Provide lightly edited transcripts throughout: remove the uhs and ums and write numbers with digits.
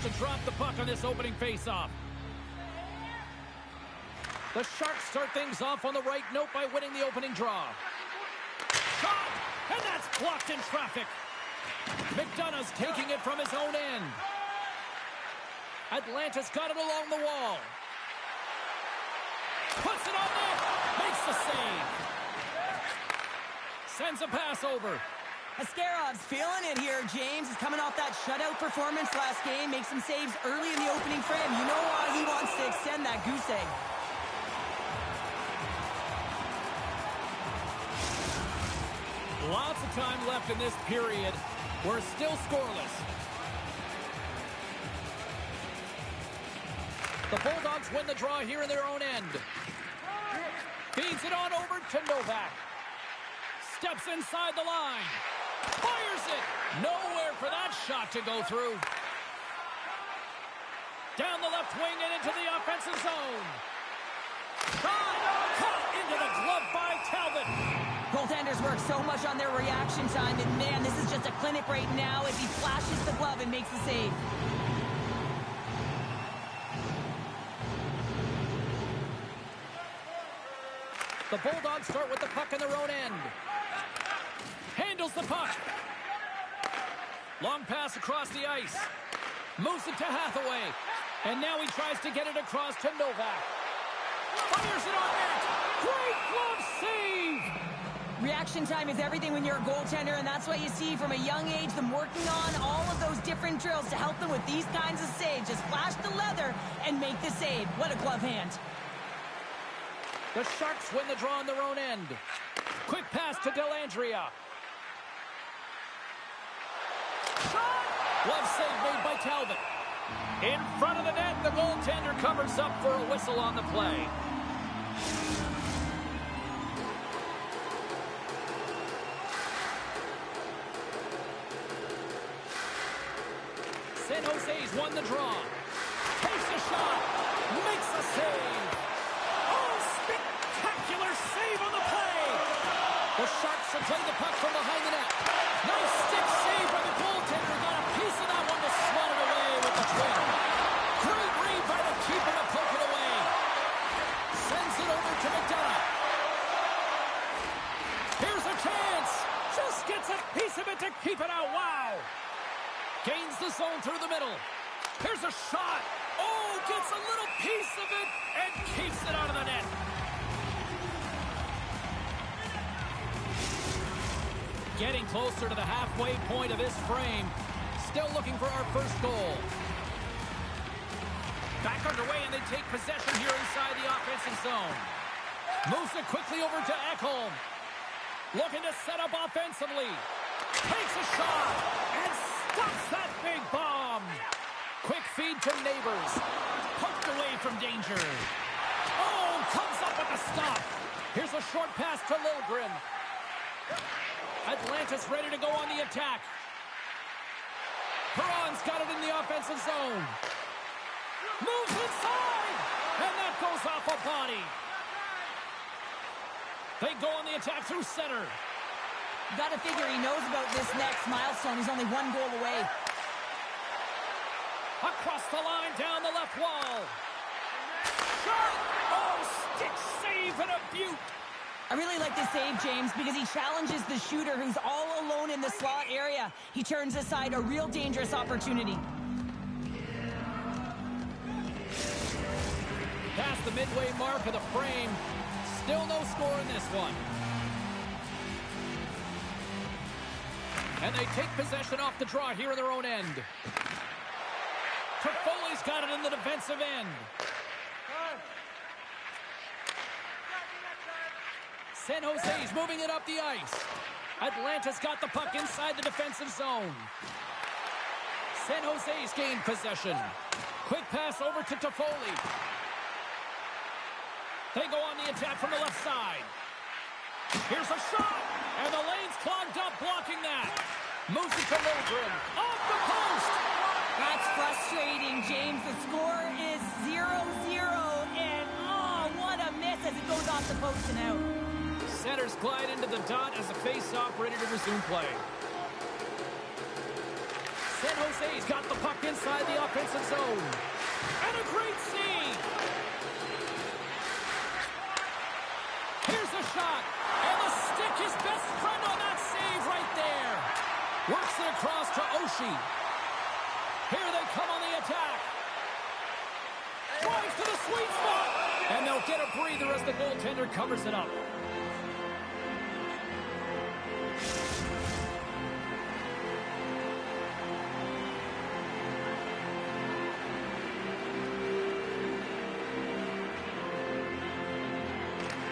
to drop the puck on this opening faceoff. The Sharks start things off on the right note by winning the opening draw. Shot! And that's blocked in traffic. McDonough's taking it from his own end. Atlanta's got it along the wall. Puts it on net. Makes the save. Sends a pass over. Ascarov's feeling it here, James. He's coming off that shutout performance last game. Makes some saves early in the opening frame. You know why he wants to extend that goose egg. Lots of time left in this period. We're still scoreless. The Bulldogs win the draw here in their own end. Feeds it on over to Novak. Steps inside the line. Fires it. Nowhere for that shot to go through. Down the left wing and into the offensive zone. Shot! Caught into the glove by Talbot. Goaltenders work so much on their reaction time, and man, this is just a clinic right now as he flashes the glove and makes the save. The Bulldogs start with the puck in their own end. Handles the puck. Long pass across the ice. Moves it to Hathaway. And now he tries to get it across to Novak. Fires it on net. Great glove save. Reaction time is everything when you're a goaltender, and that's what you see from a young age, them working on all of those different drills to help them with these kinds of saves. Just flash the leather and make the save. What a glove hand. The Sharks win the draw on their own end. Quick pass to Dellandrea. Shot! Glove save made by Talbot. In front of the net, the goaltender covers up for a whistle on the play. San Jose's won the draw. Takes a shot. Makes a save. Oh, spectacular save on the play. The Sharks are playing the puck from behind the net. Nice stick save by the goaltender. Got a piece of that one to slot it away with the twin. Great read by the keeper to poke it away. Sends it over to McDonough. Here's a chance. Just gets a piece of it to keep it out. Wow. Gains the zone through the middle. Here's a shot. Oh, gets a little piece of it and keeps it out of the net. Getting closer to the halfway point of this frame. Still looking for our first goal. Back underway, and they take possession here inside the offensive zone. Moves it quickly over to Ekholm. Looking to set up offensively. Takes a shot and stops that big bomb. Quick feed to Neighbors. Poked away from danger. Oh, comes up with the stop. Here's a short pass to Liljegren. Atlanta's ready to go on the attack. Perron's got it in the offensive zone. Moves inside. And that goes off a body. They go on the attack through center. Got to figure he knows about this next milestone. He's only one goal away. Across the line, down the left wall. Shot! Oh, stick save and a beaut. I really like this save, James, because he challenges the shooter who's all alone in the slot area. He turns aside a real dangerous opportunity. Past the midway mark of the frame. Still no score in this one. And they take possession off the draw here in their own end. Toffoli's got it in the defensive end. San Jose's moving it up the ice. Atlanta's got the puck inside the defensive zone. San Jose's gained possession. Quick pass over to Toffoli. They go on the attack from the left side. Here's a shot, and the lane's clogged up, blocking that. Moves it to Liljegren. Off the post! That's frustrating, James. The score is 0-0, and oh, what a miss as it goes off the post and out. Centers glide into the dot as the face-off ready to resume play. San Jose's got the puck inside the offensive shot. And the stick, his best friend on that save right there. Works it across to Oshie. Here they come on the attack. Drives to the sweet spot. And they'll get a breather as the goaltender covers it up.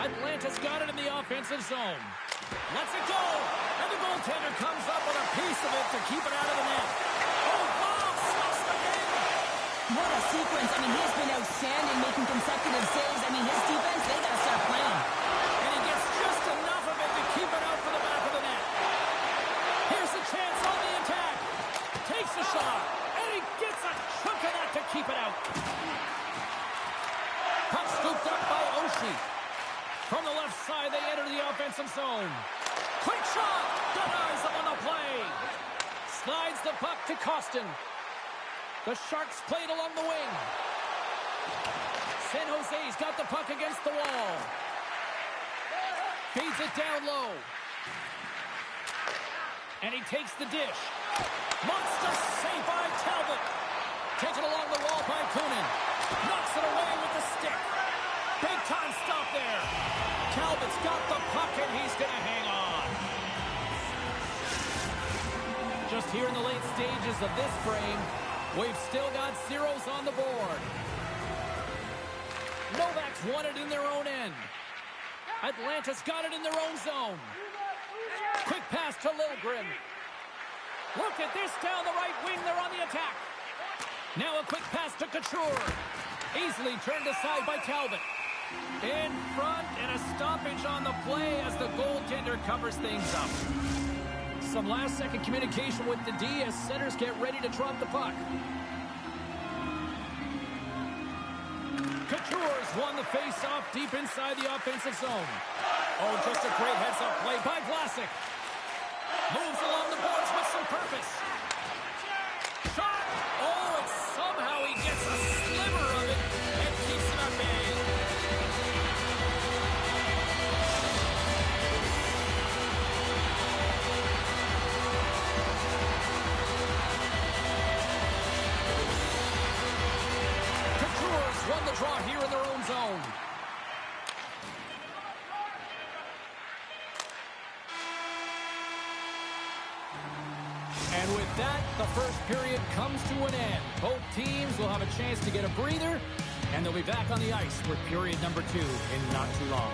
Atlanta's got it in the offensive zone. Lets it go. And the goaltender comes up with a piece of it to keep it out of the net. Oh, wow! Stuffs the game. What a sequence. I mean, he's been outstanding making consecutive saves. I mean, his defense, they got to start playing. And he gets just enough of it to keep it out for the back of the net. Here's the chance on the attack. Takes a shot. And he gets a chunk of that to keep it out. Puck scooped up by Oshie. From the left side, they enter the offensive zone. Quick shot! Denies them on the play. Slides the puck to Costin. The Sharks played along the wing. San Jose's got the puck against the wall. Feeds it down low. And he takes the dish. Monster save by Talbot. Taken along the wall by Kunin. Knocks it away with the stick. Big time stop there. Talbot's got the puck and he's going to hang on. Just here in the late stages of this frame, we've still got zeros on the board. Novak's won it in their own end. Atlanta's got it in their own zone. Quick pass to Liljegren. Look at this down the right wing. They're on the attack. Now a quick pass to Couture. Easily turned aside by Talbot. In front, and a stoppage on the play as the goaltender covers things up. Some last-second communication with the D as centers get ready to drop the puck. Couture's won the face-off deep inside the offensive zone. Oh, just a great heads-up play by Vlasic. Moves along the boards with some purpose. Shot! Oh, and somehow he gets a sliver of it and keeps it at bay. Won the draw here in their own zone. And with that, the first period comes to an end. Both teams will have a chance to get a breather, and they'll be back on the ice for period number 2 in not too long.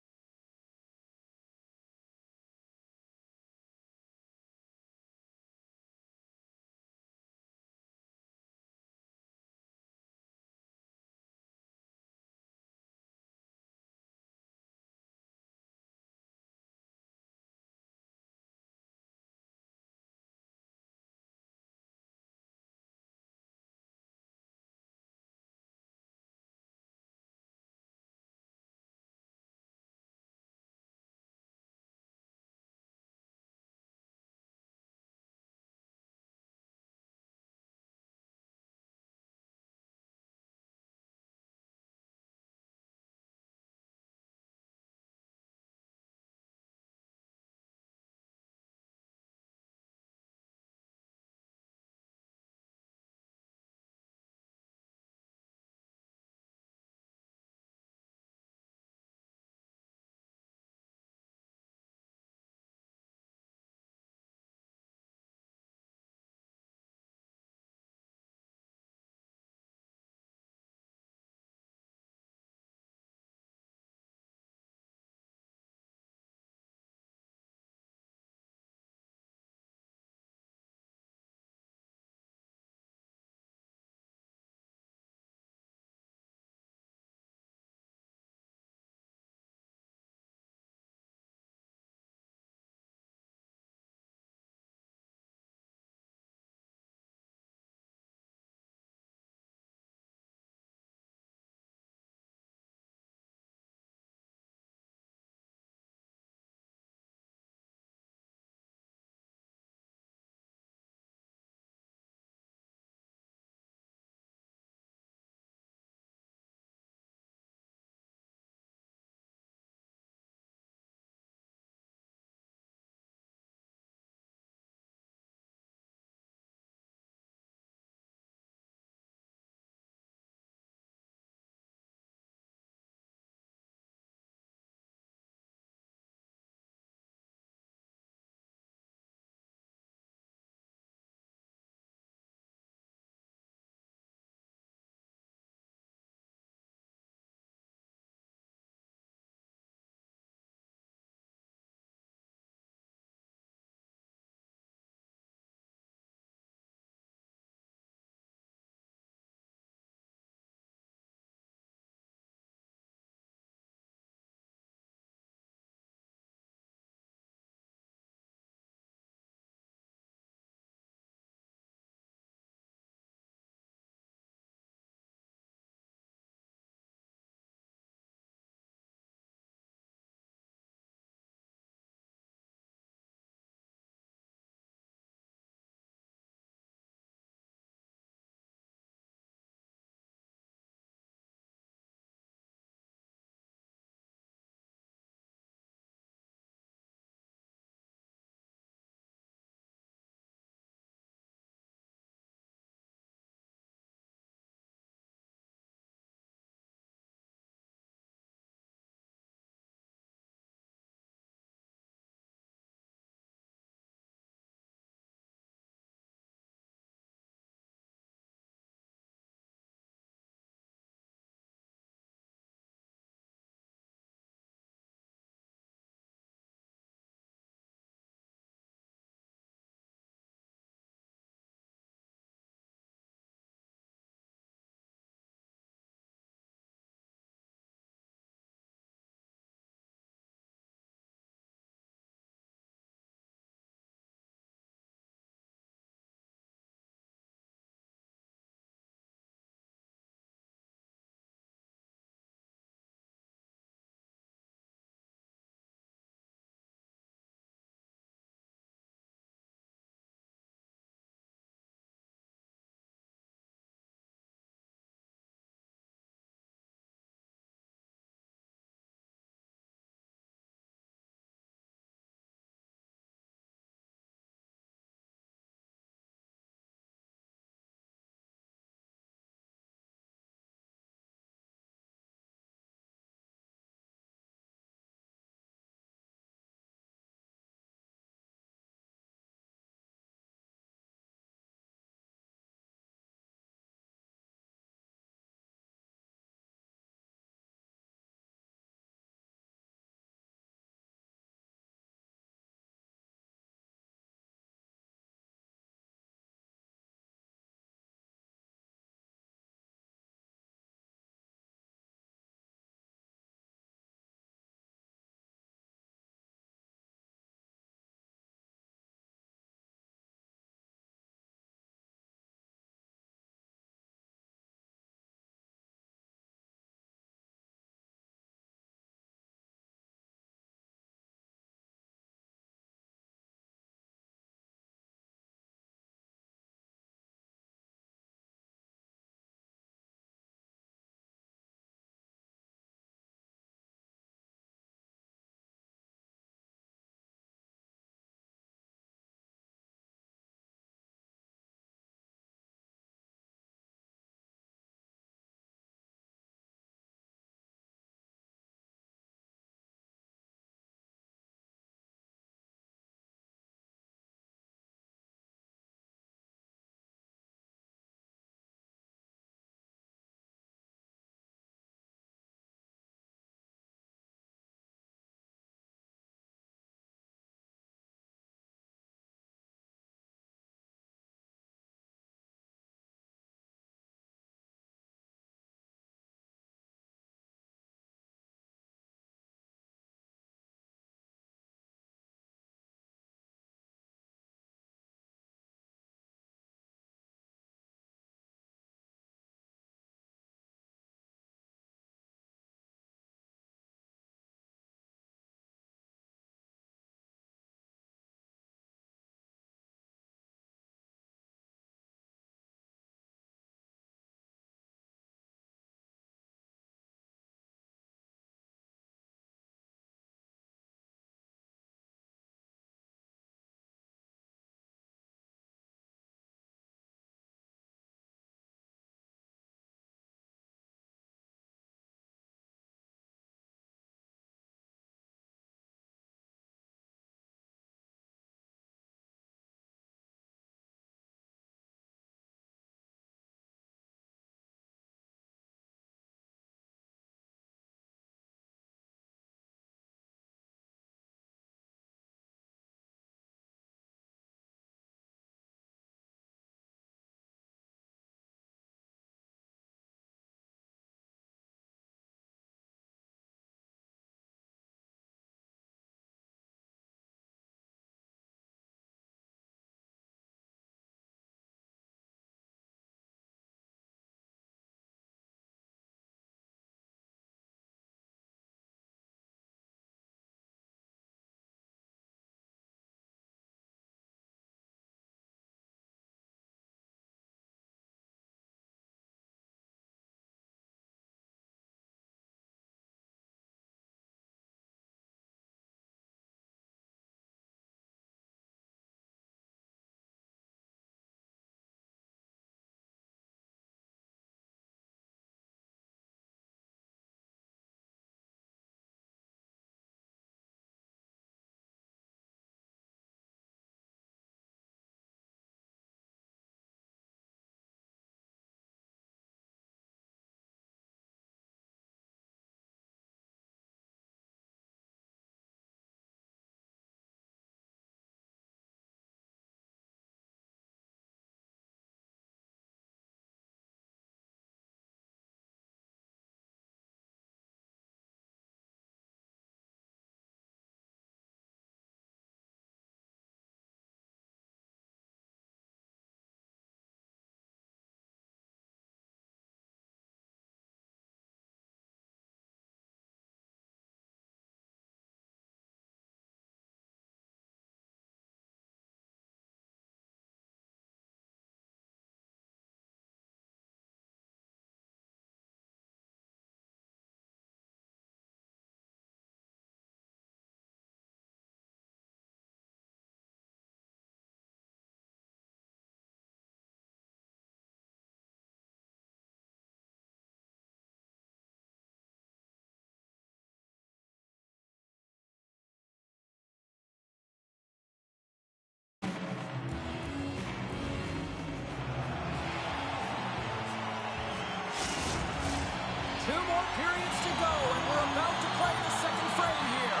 periods to go, and we're about to play the second frame here.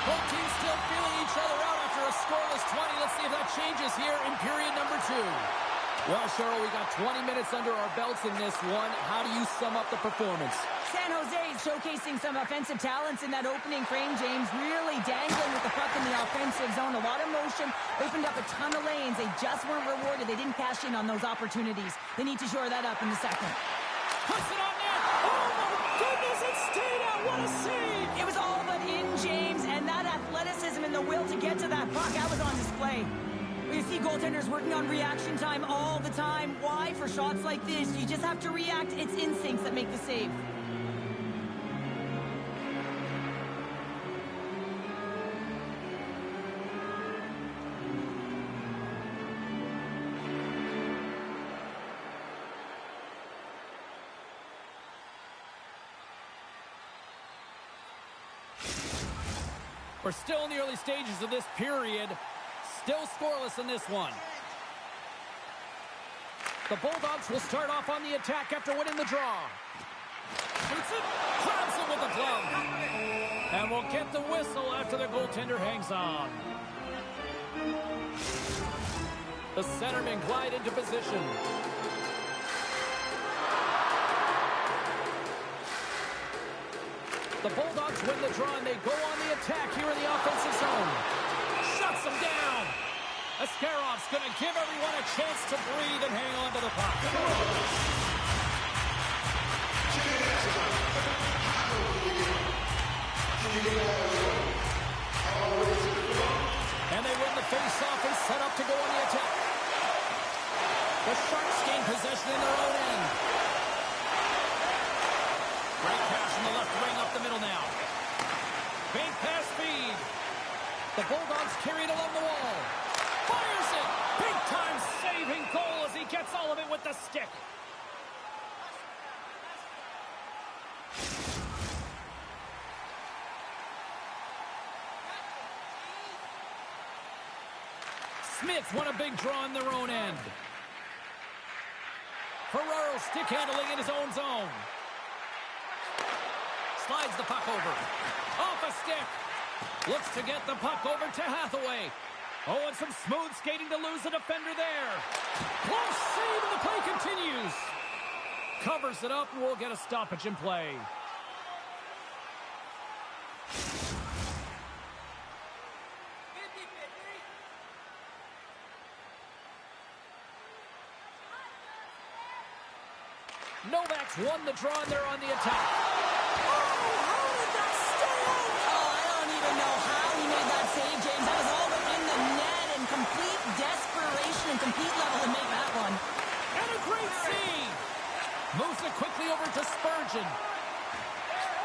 Both teams still feeling each other out after a scoreless 20. Let's see if that changes here in period number 2. Well, Cheryl, we got 20 minutes under our belts in this one. How do you sum up the performance? San Jose is showcasing some offensive talents in that opening frame, James. Really dangling with the puck in the offensive zone. A lot of motion, opened up a ton of lanes. They just weren't rewarded. They didn't cash in on those opportunities. They need to shore that up in the second. Puts it on net. Oh, my goodness, it stayed out. What a save. It was all but in, James, and that athleticism and the will to get to that puck, that was on display. You see goaltenders working on reaction time all the time. Why? For shots like this, you just have to react. It's instincts that make the save. We're still in the early stages of this period. Still scoreless in this one. The Bulldogs will start off on the attack after winning the draw. Shoots it, grabs it with the glove. And we'll get the whistle after the goaltender hangs on. The centermen glide into position. The Bulldogs win the draw, and they go on the attack here in the offensive zone. Shuts them down. Ascarov's going to give everyone a chance to breathe and hang on to the puck. And they win the face-off and set up to go on the attack. The Sharks gain possession in their own end. Great pass from the left wing up the middle now. Big pass feed. The Bulldogs carry it along the wall. Fires it. Big time saving goal as he gets all of it with the stick. Smiths won a big draw in their own end. Ferraro stick handling in his own zone. Slides the puck over. Off a stick. Looks to get the puck over to Hathaway. Oh, and some smooth skating to lose the defender there. Close save, and the play continues. Covers it up, and we'll get a stoppage in play. Novak's won the draw, and they're on the attack. James, that was all but in the net, and complete desperation and complete level to make that one. And a great save. Moves it quickly over to Spurgeon.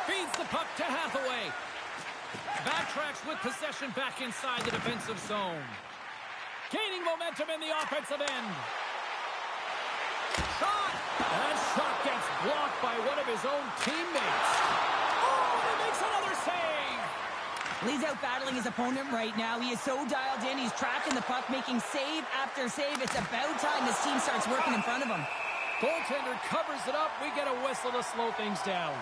Feeds the puck to Hathaway. Backtracks with possession back inside the defensive zone. Gaining momentum in the offensive end. Shot! And that shot gets blocked by one of his own teammates. Oh, he makes another save! He's out battling his opponent right now. He is so dialed in. He's tracking the puck, making save after save. It's about time this team starts working in front of him. Goaltender covers it up. We get a whistle to slow things down.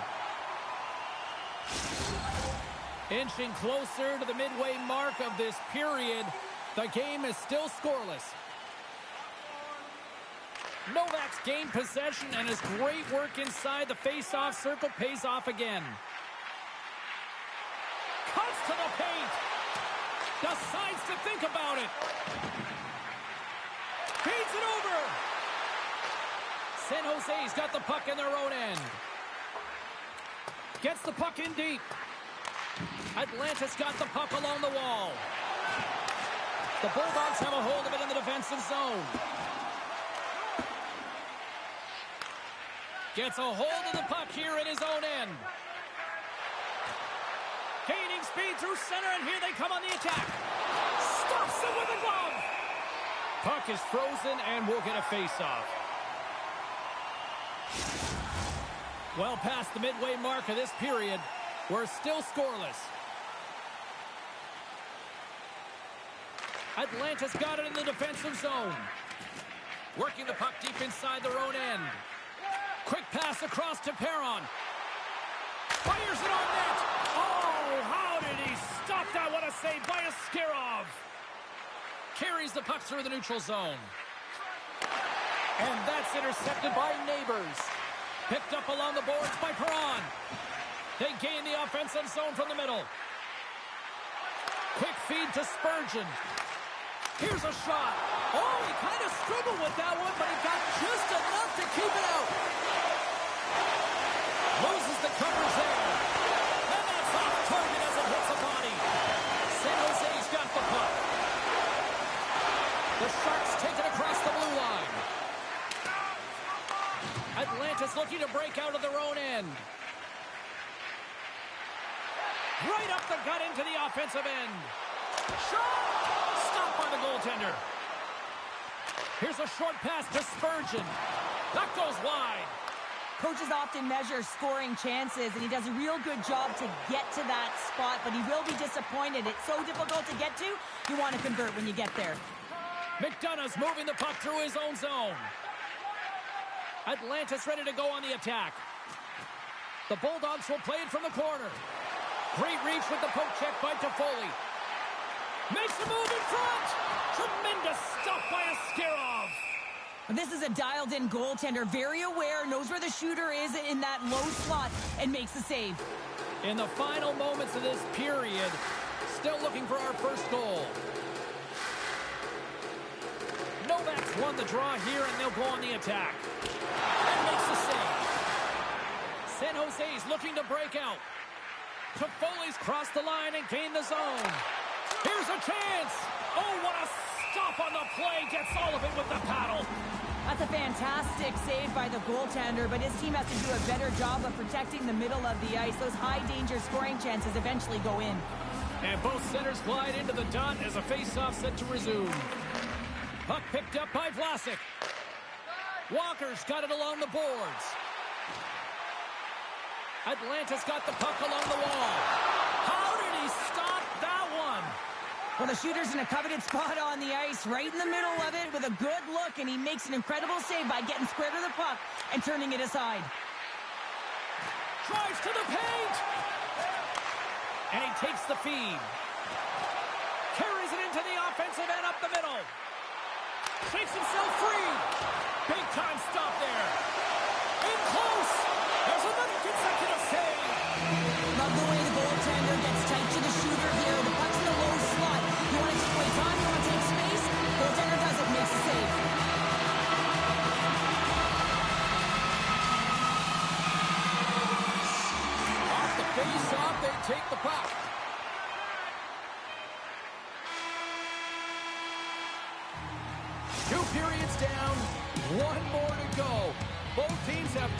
Inching closer to the midway mark of this period. The game is still scoreless. Novak's gained possession, and his great work inside the face-off circle pays off again. Cuts to the paint. Decides to think about it. Feeds it over. San Jose's got the puck in their own end. Gets the puck in deep. Atlanta's got the puck along the wall. The Bulldogs have a hold of it in the defensive zone. Gets a hold of the puck here in his own end. Gaining speed through center, and here they come on the attack. Stops him with a glove. Puck is frozen, and we'll get a face-off. Well past the midway mark of this period, we're still scoreless. Atlanta's got it in the defensive zone. Working the puck deep inside their own end. Quick pass across to Perron. Fires it on net. Oh, how did he stop that? What a save by Askarov. Carries the puck through the neutral zone. And that's intercepted by Neighbors. Picked up along the boards by Perron. They gain the offensive zone from the middle. Quick feed to Spurgeon. Here's a shot. Oh, he kind of struggled with that one, but he got just enough to keep it out. Loses the covers there. And that's off target as it hits a body. San Jose's got the puck. The Sharks take it across the blue line. Atlanta's looking to break out of their own end. Right up the gut into the offensive end. Shot! Stopped by the goaltender. Here's a short pass to Spurgeon. That goes wide. Coaches often measure scoring chances, and he does a real good job to get to that spot, but he will be disappointed. It's so difficult to get to, you want to convert when you get there. McDonough's moving the puck through his own zone. Atlanta's ready to go on the attack. The Bulldogs will play it from the corner. Great reach with the poke check by Toffoli. Makes a move in front. Tremendous stop by Askarov. This is a dialed-in goaltender, very aware, knows where the shooter is in that low slot, and makes the save. In the final moments of this period, still looking for our first goal. Novak's won the draw here, and they'll go on the attack. And makes the save. San Jose's looking to break out. Toffoli's crossed the line and gained the zone. Here's a chance. Oh, what a stop on the play. Gets all of it with the paddle. That's a fantastic save by the goaltender, but his team has to do a better job of protecting the middle of the ice. Those high-danger scoring chances eventually go in. And both centers glide into the dot as a face-off set to resume. Puck picked up by Vlasic. Walker's got it along the boards. Atlanta's got the puck along the wall. How did he stop that one? Well, the shooter's in a coveted spot on the ice, right in the middle of it with a good look, and he makes an incredible save by getting square to the puck and turning it aside. Drives to the paint. And he takes the feed. Carries it into the offensive end up the middle. Takes himself free. Big time stop there. In close. There's another consecutive save. Love the way the goaltender gets tight to the shooter here. The puck's in the low slot. You want to take away time? You want to take space? Goaltender does it, makes a save. Off the face-off, they take the puck. Two periods down, one more to go. Both teams have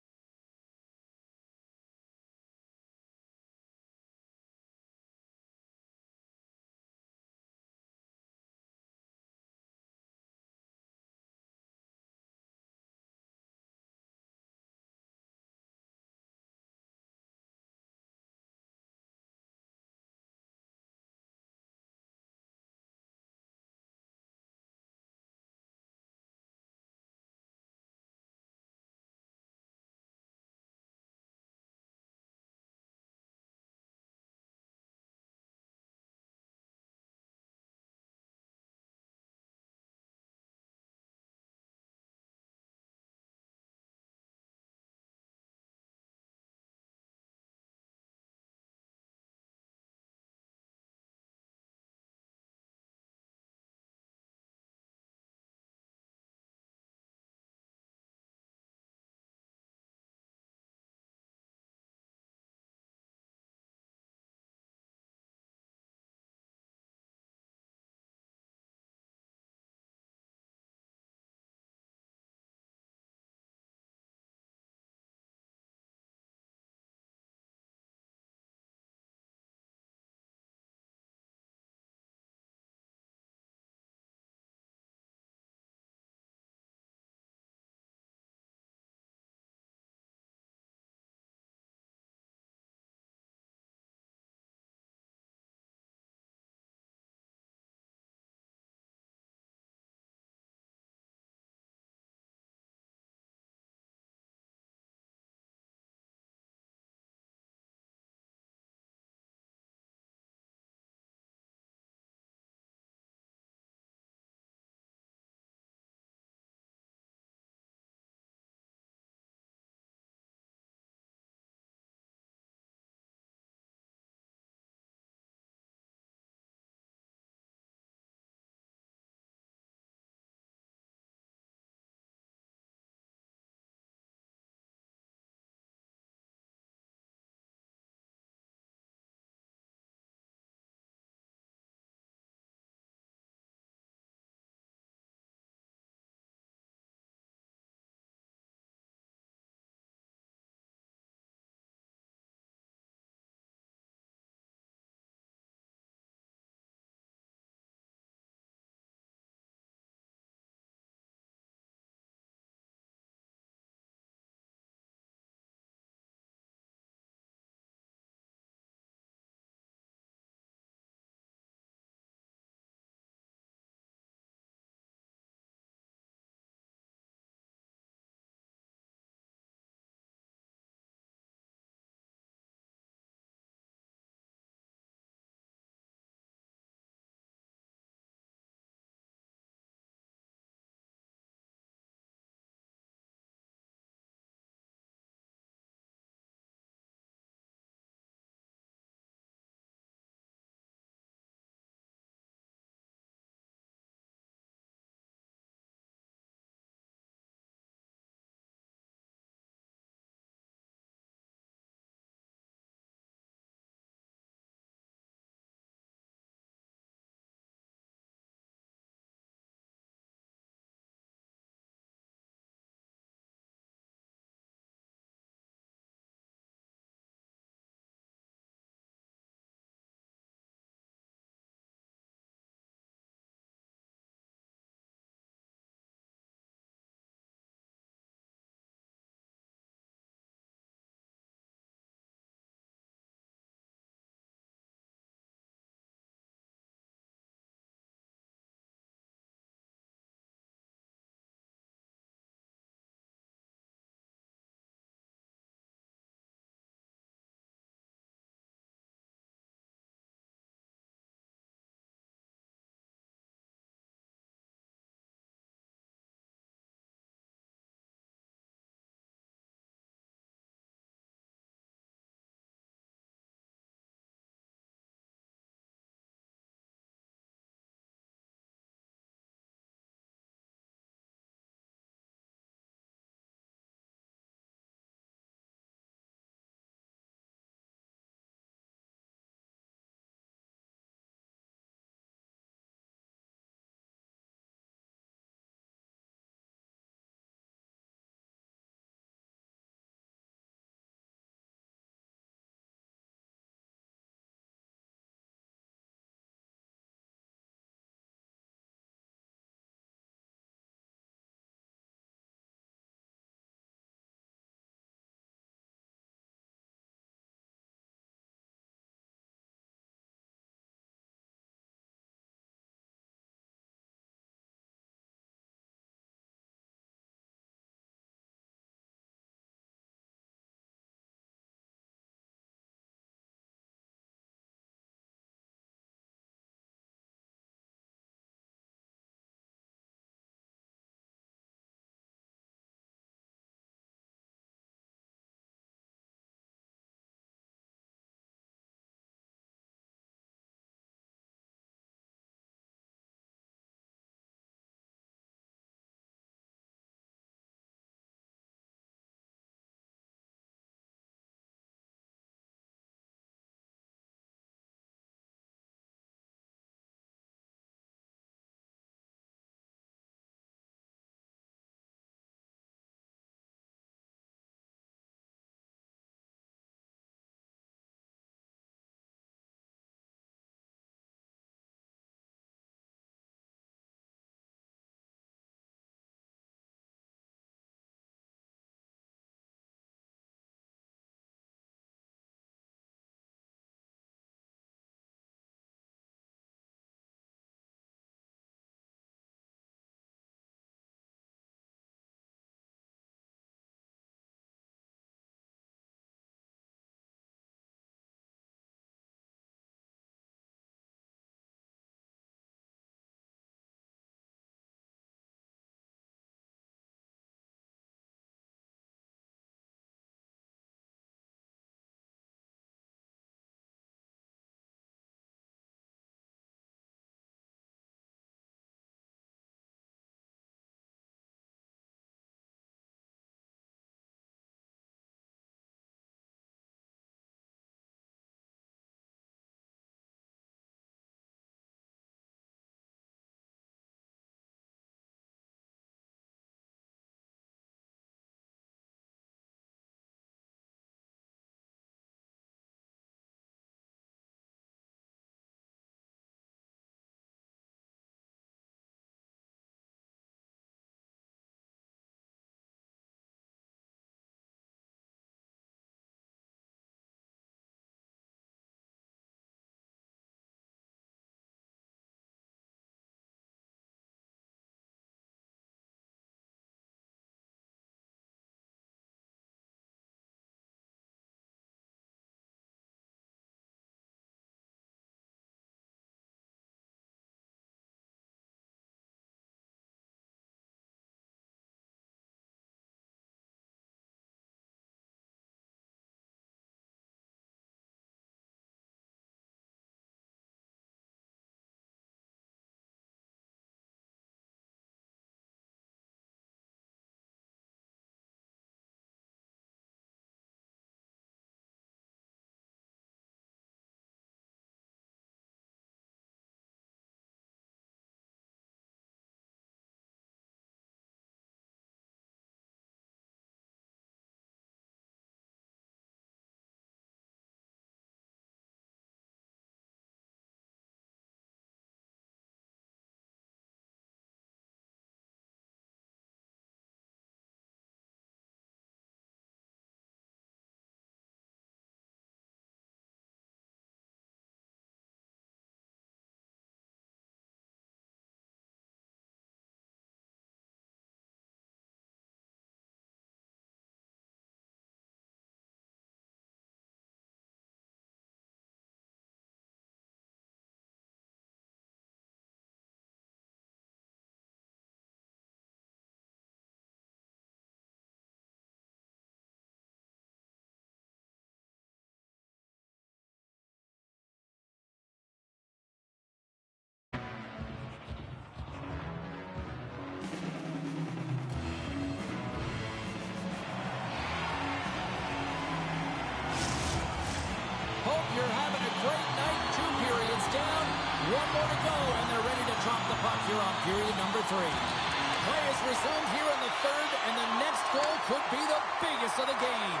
One more to go, and they're ready to drop the puck here on period number 3. Play is resumed here in the third, and the next goal could be the biggest of the game.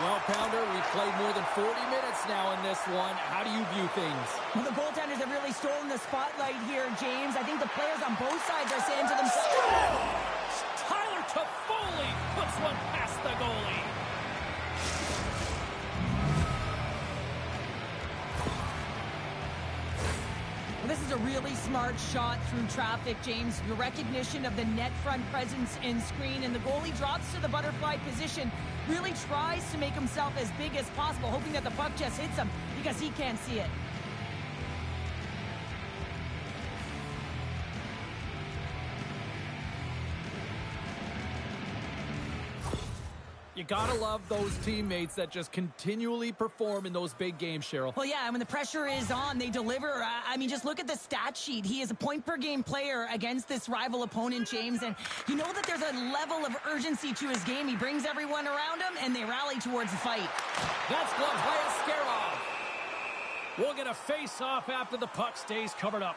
Well, Pounder, we've played more than 40 minutes now in this one. How do you view things? Well, the goaltenders have really stolen the spotlight here, James. I think the players on both sides are saying to themselves... Tyler Toffoli puts one past the goalie. This is a really smart shot through traffic, James. The recognition of the net front presence and screen, and the goalie drops to the butterfly position, really tries to make himself as big as possible, hoping that the puck just hits him because he can't see it. You gotta love those teammates that just continually perform in those big games, Cheryl. Well, yeah, when the pressure is on, they deliver. I mean, just look at the stat sheet. He is a point-per-game player against this rival opponent, James, and you know that there's a level of urgency to his game. He brings everyone around him, and they rally towards the fight. That's gloved by Askarov. We'll get a face-off after the puck stays covered up.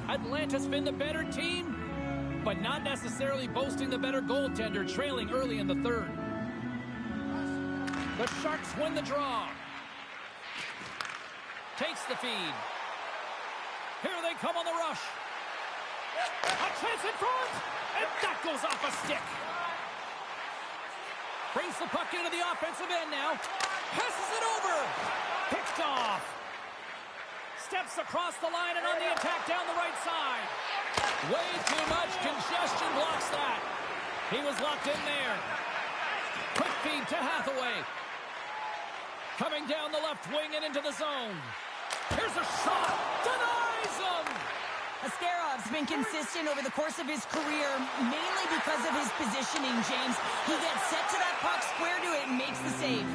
Atlanta's been the better team, but not necessarily boasting the better goaltender, trailing early in the third. The Sharks win the draw. Takes the feed. Here they come on the rush. A chance in front, and that goes off a stick. Brings the puck into the offensive end now. Passes it over. Picked off. Steps across the line and on the attack down the right side. Way too much congestion blocks that. He was locked in there. Quick feed to Hathaway. Coming down the left wing and into the zone. Here's a shot. Denies him. Askarov's been consistent over the course of his career, mainly because of his positioning, James. He gets set to that puck, square to it, and makes the save.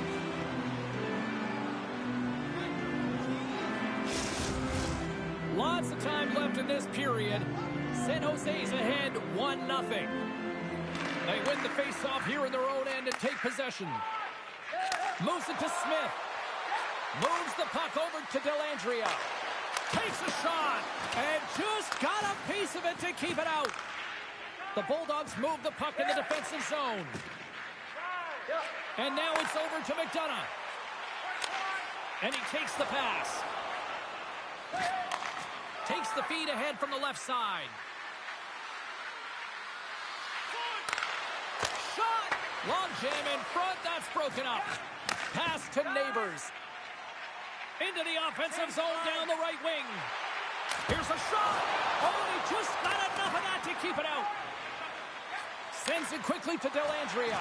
Lots of time left in this period. San Jose's ahead 1-0. They win the faceoff here in their own end and take possession. Moves it to Smith. Moves the puck over to Dellandrea. Takes a shot and just got a piece of it to keep it out. The Bulldogs move the puck in the defensive zone. And now it's over to McDonough. And he takes the pass. Takes the feed ahead from the left side. Shot! Long jam in front. That's broken up. Pass to Neighbors. Into the offensive zone down the right wing. Here's a shot. Oh, he just got enough of that to keep it out. Sends it quickly to Dellandrea.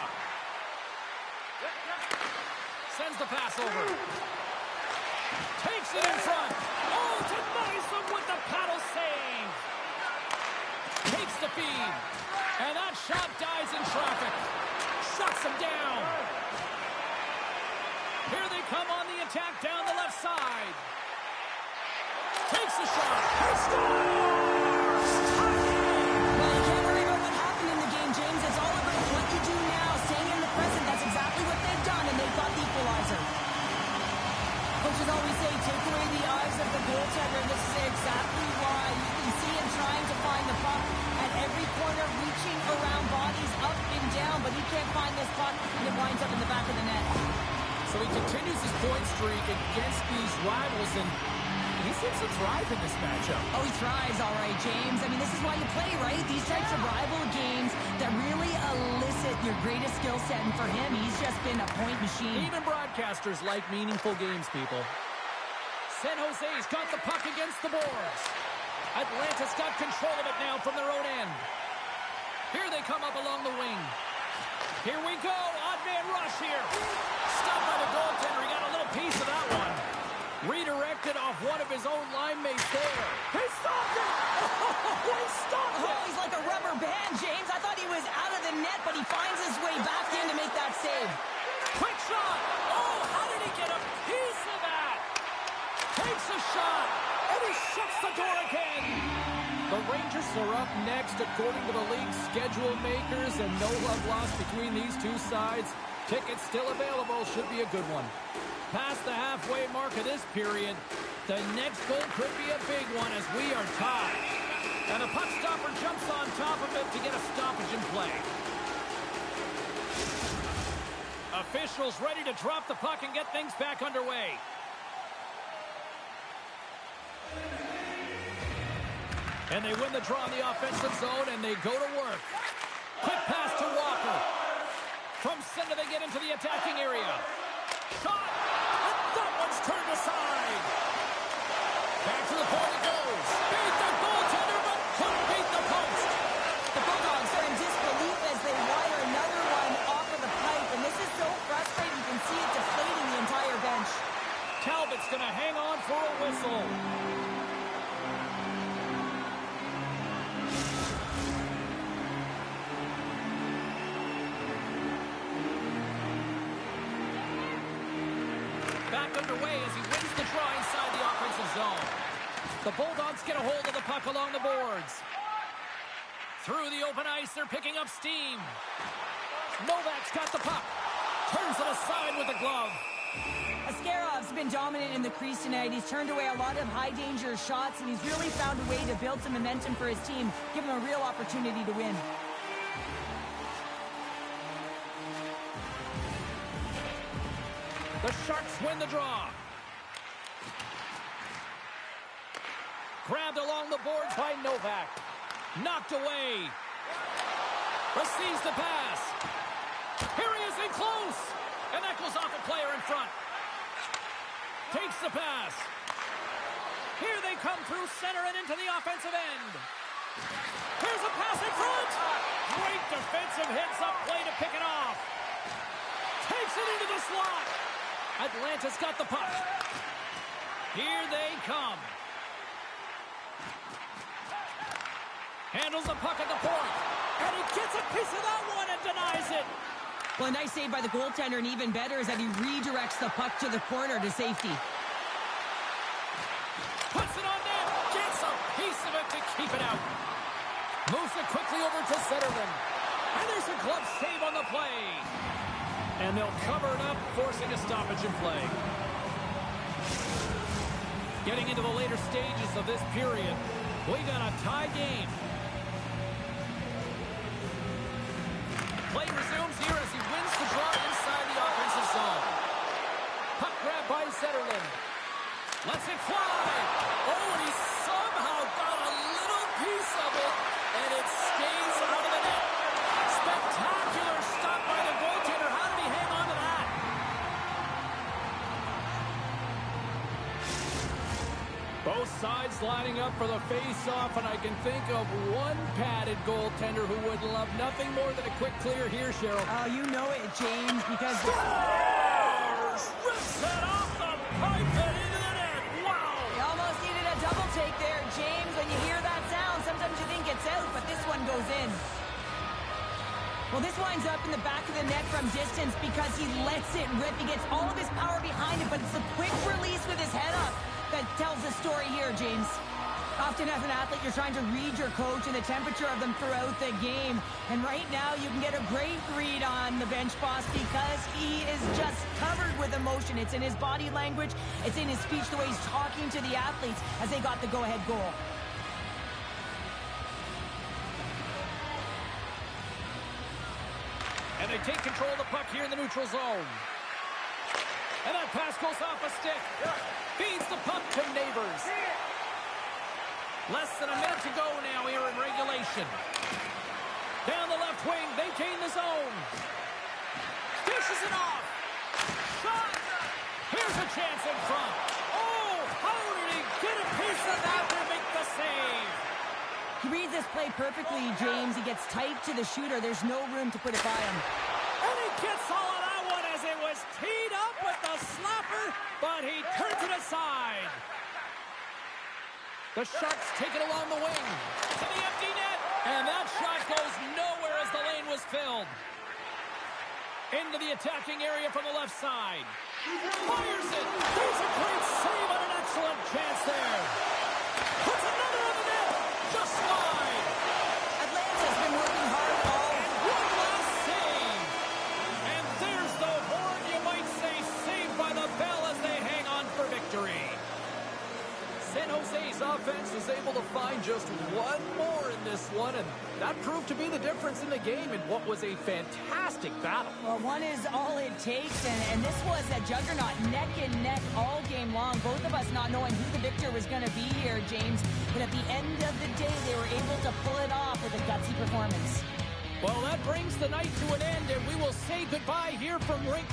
Sends the pass over. Takes it in front. Oh, denies him with the paddle save. Takes the feed. And that shot dies in traffic. Shuts him down. Here they come on the attack down the left side. Takes the shot. He scores! Well, you can't worry about what happened in the game, James. It's all about what you do now, staying in the present. That's exactly what they've done, and they've got the equalizer. Coaches always say, take away the eyes of the goaltender, and this is exactly why. You can see him trying to find the puck at every corner, reaching around bodies up and down, but he can't find this puck, and it winds up in the back of the net. So he continues his point streak against these rivals, and he seems to thrive in this matchup. Oh, he thrives, all right, James. I mean, this is why you play, right? These types of rival games that really elicit your greatest skill set, and for him, he's just been a point machine. Even broadcasters like meaningful games, people. San Jose's got the puck against the boards. Atlanta's got control of it now from their own end. Here they come up along the wing. Here we go. Odd man rush here. Stopped by the goaltender. He got a little piece of that one. Redirected off one of his own line mates there. He stopped it! Oh, he stopped it! Oh, he's like a rubber band, James. I thought he was out of the net, but he finds his way back in to make that save. Quick shot! Oh, how did he get a piece of that? Takes a shot, and he shuts the door again. The Rangers are up next according to the league's schedule makers, and no love lost between these two sides. Tickets still available. Should be a good one. Past the halfway mark of this period. The next goal could be a big one as we are tied. And the puck stopper jumps on top of it to get a stoppage in play. Officials ready to drop the puck and get things back underway. And they win the draw in the offensive zone, and they go to work. Quick pass to Walker. From center, they get into the attacking area. Shot! And that one's turned aside. Back to the point it goes. Beat the goaltender, but couldn't beat the post. The Bulldogs are in disbelief as they wire another one off of the pipe, and this is so frustrating. You can see it deflating the entire bench. Talbot's going to hang on for a whistle. Back underway as he wins the draw inside the offensive zone. The Bulldogs get a hold of the puck along the boards. Through the open ice, they're picking up steam. Novak's got the puck. Turns it aside with a glove. Ascarov's been dominant in the crease tonight. He's turned away a lot of high-danger shots, and he's really found a way to build some momentum for his team, give him a real opportunity to win. The Sharks win the draw. Grabbed along the boards by Novak. Knocked away. Receives the pass. Here he is in close. And that goes off a player in front. Takes the pass. Here they come through center and into the offensive end. Here's a pass in front. Great defensive hits up play to pick it off. Takes it into the slot. Atlanta's got the puck. Here they come. Handles the puck at the point. And he gets a piece of that one and denies it. Well, a nice save by the goaltender, and even better is that he redirects the puck to the corner to safety. Puts it on net. Gets a piece of it to keep it out. Moves it quickly over to Zetterlund. And there's a glove save on the play. And they'll cover it up, forcing a stoppage in play. Getting into the later stages of this period, we got a tie game. Play resumes here as he wins the draw inside the offensive zone. Puck grab by Zetterlund. Lets it fly. Oh, and he somehow got a little piece of it, and it stays out of the net. Spectacular stop by the goaltender. How did he hang on to that? Both sides lining up for the face-off, and I can think of one padded goaltender who would love nothing more than a quick clear here, Cheryl. Oh, you know it, James, because... Scores! Rips it off the pipe and into the net. Wow! You almost needed a double take there, James. When you hear that sound, sometimes you think it's out, but this one goes in. Well, this winds up in the back of the net from distance because he lets it rip. He gets all of his power behind it, but it's a quick release with his head up that tells the story here, James. Often as an athlete, you're trying to read your coach and the temperature of them throughout the game. And right now, you can get a great read on the bench boss because he is just covered with emotion. It's in his body language. It's in his speech, the way he's talking to the athletes as they got the go-ahead goal. And they take control of the puck here in the neutral zone. And that pass goes off a stick. Feeds the puck to Neighbors. Less than a minute to go now here in regulation. Down the left wing, they gain the zone. Dishes it off. Shot. Here's a chance in front. Oh, how did he get a piece of that to make the save? He reads this play perfectly, James. He gets tight to the shooter. There's no room to put it by him. And he gets all of that one as it was teed up with the slapper, but he turns it aside. The Sharks take it along the wing to the empty net, and that shot goes nowhere as the lane was filled. Into the attacking area from the left side. Fires it. There's a great save on an excellent chance there. Puts another on the net. Just wide. Atlanta's been working hard all... One last save. And there's the San Jose's offense was able to find just one more in this one, and that proved to be the difference in the game in what was a fantastic battle. Well, one is all it takes, and this was a juggernaut neck and neck all game long. Both of us not knowing who the victor was going to be here, James. But at the end of the day, they were able to pull it off with a gutsy performance. Well, that brings the night to an end, and we will say goodbye here from Rink